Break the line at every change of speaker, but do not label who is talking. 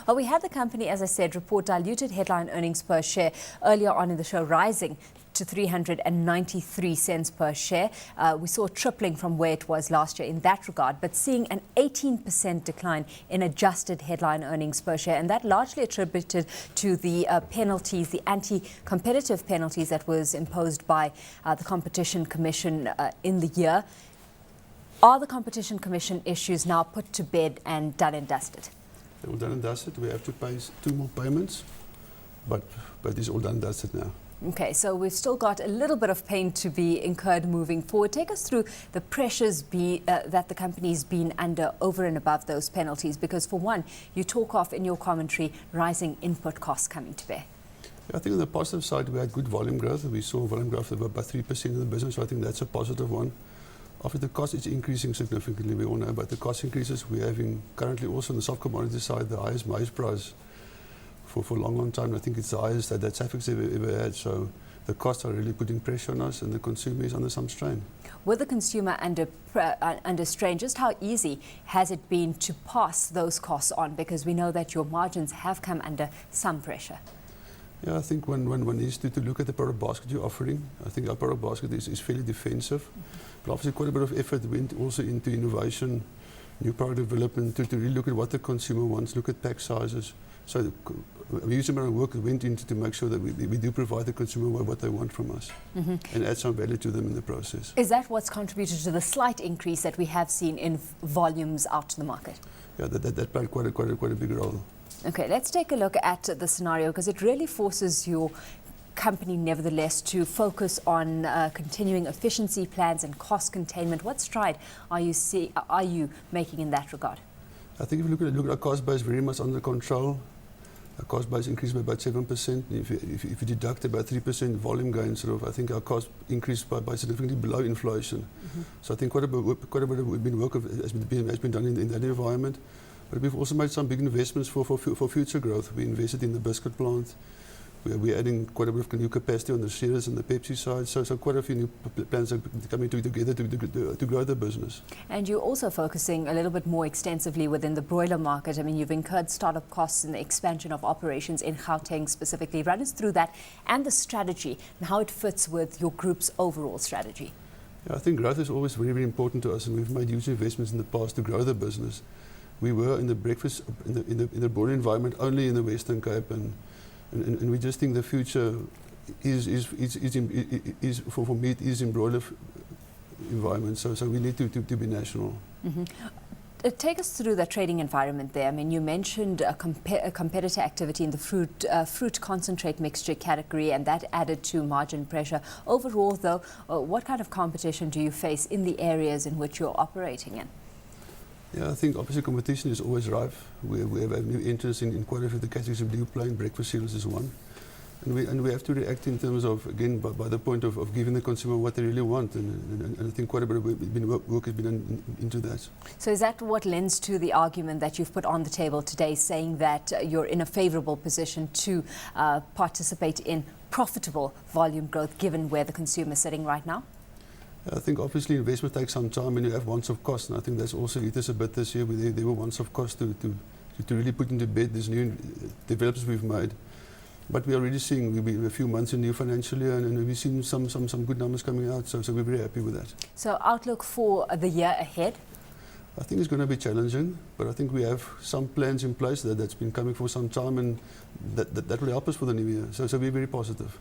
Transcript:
Well, we had the company, as I said, report diluted headline earnings per share earlier on in the show, rising to 393 cents per share. We saw a tripling from where it was last year in that regard, but seeing an 18% decline in adjusted headline earnings per share, and that largely attributed to the penalties, the anti-competitive penalties that was imposed by the Competition Commission in the year. Are the Competition Commission issues now put to bed and done and dusted?
They're all done and dusted. We have to pay 2 more payments, but it's all done and dusted now.
Okay, so we've still got a little bit of pain to be incurred moving forward. Take us through the pressures that the company's been under over and above those penalties, because for one, you talk of in your commentary rising input costs coming to bear.
Yeah, I think on the positive side, we had good volume growth. We saw volume growth of about 3% in the business, so I think that's a positive one. After the cost is increasing significantly, we all know about the cost increases. We're having currently also on the soft commodity side the highest maize price for a long time. I think it's the highest that Safex ever had. So the costs are really putting pressure on us, and the consumer is under some strain.
With the consumer under strain, just how easy has it been to pass those costs on? Because we know that your margins have come under some pressure.
Yeah, I think one needs to look at the product basket you're offering. I think our product basket is fairly defensive. But obviously quite a bit of effort went also into innovation, new product development, to really look at what the consumer wants, look at pack sizes. So a huge amount of work went into to make sure that we do provide the consumer what they want from us, and add some value to them in the process.
Is that what's contributed to the slight increase that we have seen in volumes out to the market?
Yeah, that played quite a big role.
Okay, let's take a look at the scenario, because it really forces your company nevertheless to focus on continuing efficiency plans and cost containment. What stride are you making in that regard?
I think if you look at our cost base, very much under control. Our cost base increased by about 7%. If you deduct about 3% volume gain, I think our cost increased by significantly below inflation. So I think quite a bit of work has been done in that environment. But we've also made some big investments for future growth. We invested in the biscuit plant. We're adding quite a bit of new capacity on the Ceres and the Pepsi side. So quite a few new plans are coming together to grow the business. And
you're also focusing a little bit more extensively within the broiler market. I mean, you've incurred startup costs in the expansion of operations in Gauteng specifically. Run us through that and the strategy and how it fits with your group's overall strategy.
Yeah, I think growth is always very, very important to us, and we've made huge investments in the past to grow the business. We were in the breakfast in the broiler environment only in the Western Cape, and we just think the future is for meat is in broiler environment. So we need to be national.
Take us through the trading environment there. I mean, you mentioned a competitor activity in the fruit concentrate mixture category, and that added to margin pressure. Overall, though, what kind of competition do you face in the areas in which you're operating in?
Yeah, I think obviously competition is always rife. We have new entrants in quite a few of the categories we do play, and breakfast cereals is one. And we have to react in terms of, again, by the point of giving the consumer what they really want. And I think quite a bit of work has been done into that.
So is that what lends to the argument that you've put on the table today, saying that you're in a favourable position to participate in profitable volume growth, given where the consumer is sitting right now?
I think obviously investment takes some time, and you have once-off costs, and I think that's also hit us a bit this year. There were once-off costs to really put into bed these new developments we've made. But we're already seeing, we'll be a few months in new financial year, and we've seen some good numbers coming out, so we're very happy with that.
So outlook for the year ahead?
I think it's going to be challenging, but I think we have some plans in place that's been coming for some time, and that will help us for the new year. So we're very positive.